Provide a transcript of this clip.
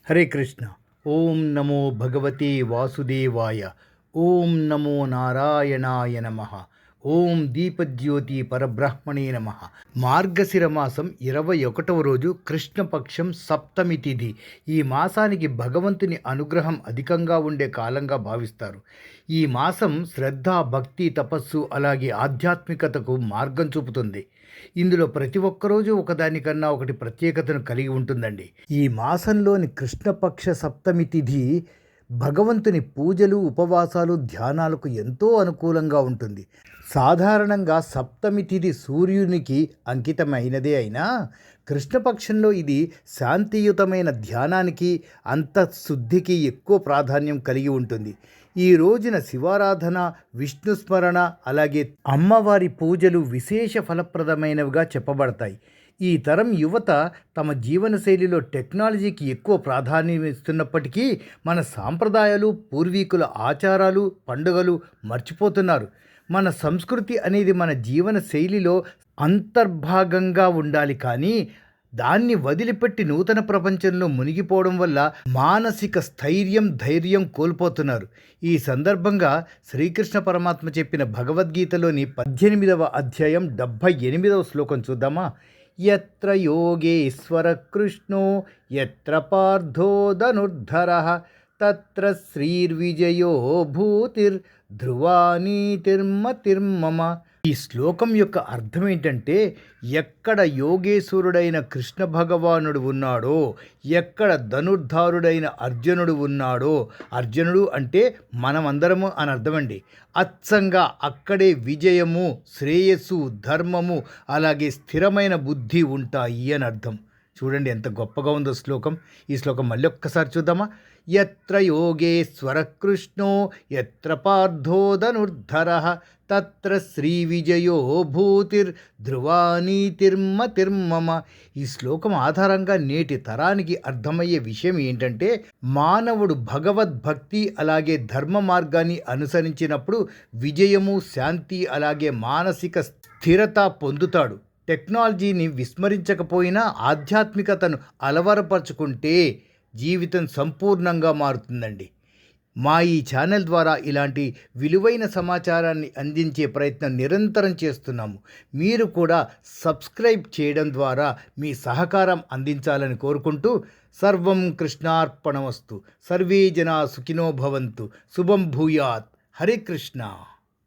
హరే కృష్ణ. ఓం నమో భగవతే వాసుదేవాయ. ఓం నమో నారాయణాయ నమ. ఓం దీపజ్యోతి పరబ్రహ్మణే నమ. మార్గశిర మాసం 21వ రోజు కృష్ణపక్షం సప్తమి తిథి. ఈ మాసానికి భగవంతుని అనుగ్రహం అధికంగా ఉండే కాలంగా భావిస్తారు. ఈ మాసం శ్రద్ధ, భక్తి, తపస్సు అలాగే ఆధ్యాత్మికతకు మార్గం చూపుతుంది. ఇందులో ప్రతి ఒక్కరోజు ఒకదానికన్నా ఒకటి ప్రత్యేకతను కలిగి ఉంటుందండి. ఈ మాసంలోని కృష్ణపక్ష సప్తమి తిథి భగవంతుని పూజలు, ఉపవాసాలు, ధ్యానాలకు ఎంతో అనుకూలంగా ఉంటుంది. సాధారణంగా సప్తమి తిథి సూర్యునికి అంకితమైనదే అయినా కృష్ణపక్షంలో ఇది శాంతియుతమైన ధ్యానానికి, అంతఃశుద్ధికి ఎక్కువ ప్రాధాన్యం కలిగి ఉంటుంది. ఈ రోజున శివారాధన, విష్ణుస్మరణ అలాగే అమ్మవారి పూజలు విశేష ఫలప్రదమైనవిగా చెప్పబడతాయి. ఈ తరం యువత తమ జీవనశైలిలో టెక్నాలజీకి ఎక్కువ ప్రాధాన్యం ఇస్తున్నప్పటికీ మన సాంప్రదాయాలు, పూర్వీకుల ఆచారాలు, పండుగలు మర్చిపోతున్నారు. మన సంస్కృతి అనేది మన జీవన శైలిలో అంతర్భాగంగా ఉండాలి, కానీ దాన్ని వదిలిపెట్టి నూతన ప్రపంచంలో మునిగిపోవడం వల్ల మానసిక స్థైర్యం, ధైర్యం కోల్పోతున్నారు. ఈ సందర్భంగా శ్రీకృష్ణ పరమాత్మ చెప్పిన భగవద్గీతలోని 18వ అధ్యాయం 78వ శ్లోకం చూద్దామా. యత్ర యోగేశ్వర కృష్ణో యత్ర పార్థో ధనుర్ధరః తత్ర శ్రీర్విజయో భూతిర్ ధ్రువా నీతిర్మతిర్మమ. ఈ శ్లోకం యొక్క అర్థం ఏంటంటే, ఎక్కడ యోగేశ్వరుడైన కృష్ణ భగవానుడు ఉన్నాడో, ఎక్కడ ధనుర్ధారుడైన అర్జునుడు ఉన్నాడో, అర్జునుడు అంటే మనమందరము అని అర్థమండి. అచ్చంగా అక్కడే విజయము, శ్రేయస్సు, ధర్మము అలాగే స్థిరమైన బుద్ధి ఉంటాయి అని అర్థం. చూడండి ఎంత గొప్పగా ఉందో శ్లోకం. ఈ శ్లోకం మళ్ళీ ఒక్కసారి చూద్దామా. యత్ర యోగేశ్వర కృష్ణో యత్ర పార్థో ధనుర్ధరః తత్ర శ్రీ విజయో భూతిర్ ధ్రువా నీతిర్మతిర్మమ. ఈ శ్లోకం ఆధారంగా నేటి తరానికి అర్థమయ్యే విషయం ఏంటంటే, మానవుడు భగవద్భక్తి అలాగే ధర్మ మార్గాన్ని అనుసరించినప్పుడు విజయము, శాంతి అలాగే మానసిక స్థిరత పొందుతాడు. టెక్నాలజీని విస్మరించకపోయినా ఆధ్యాత్మికతను అలవరపరుచుకుంటే జీవితం సంపూర్ణంగా మారుతుందండి. మా ఈ ఛానల్ ద్వారా ఇలాంటి విలువైన సమాచారాన్ని అందించే ప్రయత్నం నిరంతరం చేస్తున్నాము. మీరు కూడా సబ్స్క్రైబ్ చేయడం ద్వారా మీ సహకారం అందించాలని కోరుకుంటూ, సర్వం కృష్ణార్పణమస్తు. సర్వే జనా సుఖినో భవంతు. శుభం భూయాత్. హరే కృష్ణ.